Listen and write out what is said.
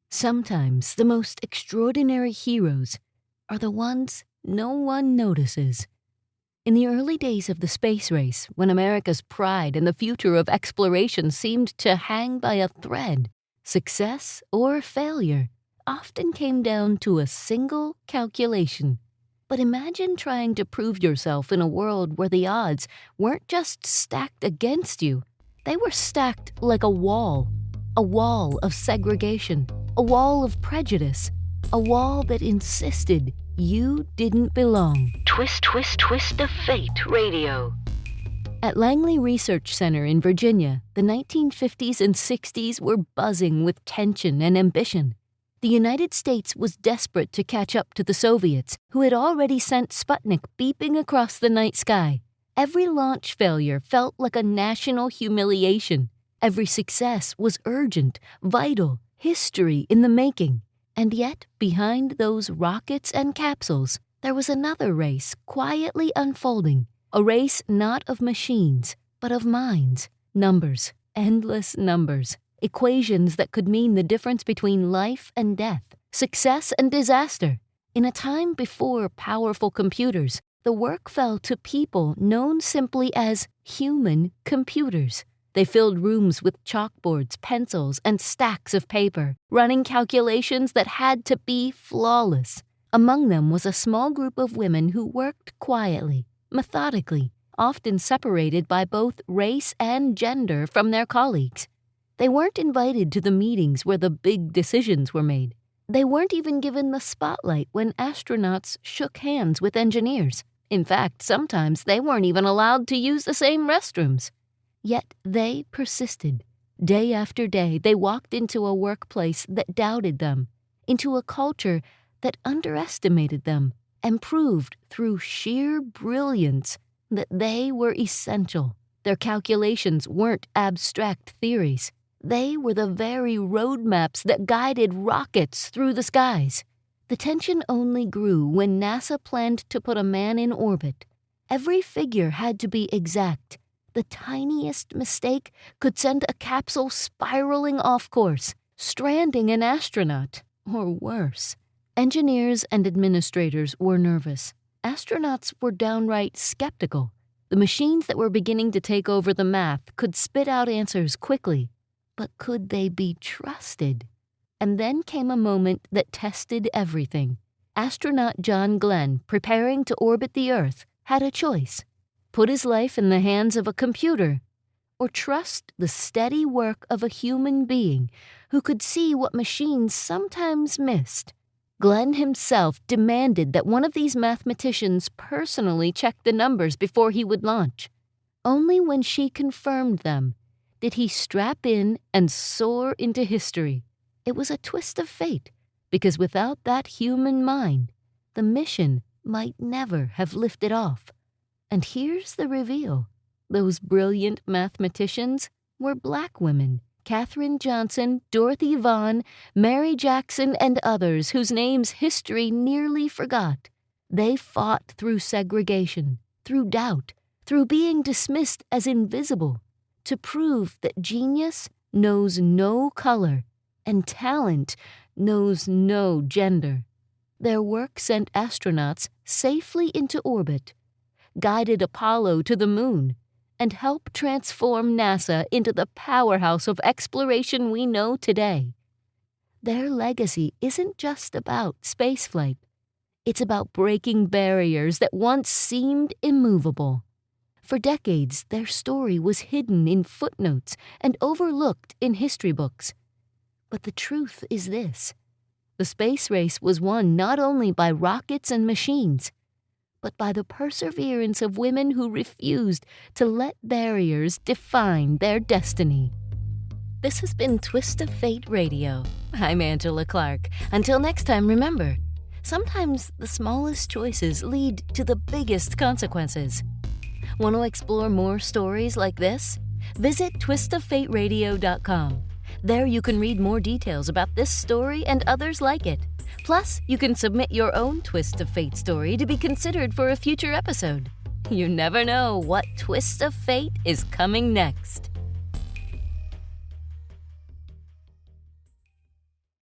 Sometimes the most extraordinary heroes are the ones no one notices. In the early days of the space race, when America's pride and the future of exploration seemed to hang by a thread, success or failure often came down to a single calculation. But imagine trying to prove yourself in a world where the odds weren't just stacked against you, they were stacked like a wall of segregation, a wall of prejudice, a wall that insisted you didn't belong. Twist, twist, twist of fate radio. At Langley Research Center in Virginia, the 1950s and 60s were buzzing with tension and ambition. The United States was desperate to catch up to the Soviets, who had already sent Sputnik beeping across the night sky. Every launch failure felt like a national humiliation. Every success was urgent, vital, history in the making. And yet, behind those rockets and capsules, there was another race quietly unfolding, a race not of machines, but of minds, numbers, endless numbers, equations that could mean the difference between life and death, success and disaster. In a time before powerful computers, the work fell to people known simply as human computers. They filled rooms with chalkboards, pencils, and stacks of paper, running calculations that had to be flawless. Among them was a small group of women who worked quietly, methodically, often separated by both race and gender from their colleagues. They weren't invited to the meetings where the big decisions were made. They weren't even given the spotlight when astronauts shook hands with engineers. In fact, sometimes they weren't even allowed to use the same restrooms. Yet they persisted. Day after day, they walked into a workplace that doubted them, into a culture that underestimated them, and proved through sheer brilliance that they were essential. Their calculations weren't abstract theories. They were the very roadmaps that guided rockets through the skies. The tension only grew when NASA planned to put a man in orbit. Every figure had to be exact. The tiniest mistake could send a capsule spiraling off course, stranding an astronaut, or worse. Engineers and administrators were nervous. Astronauts were downright skeptical. The machines that were beginning to take over the math could spit out answers quickly, but could they be trusted? And then came a moment that tested everything. Astronaut John Glenn, preparing to orbit the Earth, had a choice. Put his life in the hands of a computer, or trust the steady work of a human being who could see what machines sometimes missed. Glenn himself demanded that one of these mathematicians personally check the numbers before he would launch. Only when she confirmed them did he strap in and soar into history. It was a twist of fate, because without that human mind, the mission might never have lifted off. And here's the reveal. Those brilliant mathematicians were black women. Katherine Johnson, Dorothy Vaughan, Mary Jackson, and others whose names history nearly forgot. They fought through segregation, through doubt, through being dismissed as invisible, to prove that genius knows no color and talent knows no gender. Their work sent astronauts safely into orbit, guided Apollo to the moon, and helped transform NASA into the powerhouse of exploration we know today. Their legacy isn't just about spaceflight. It's about breaking barriers that once seemed immovable. For decades, their story was hidden in footnotes and overlooked in history books. But the truth is this: the space race was won not only by rockets and machines, but by the perseverance of women who refused to let barriers define their destiny. This has been Twist of Fate Radio. I'm Angela Clark. Until next time, remember, sometimes the smallest choices lead to the biggest consequences. Want to explore more stories like this? Visit twistoffateradio.com. There you can read more details about this story and others like it. Plus, you can submit your own Twist of Fate story to be considered for a future episode. You never know what twist of fate is coming next.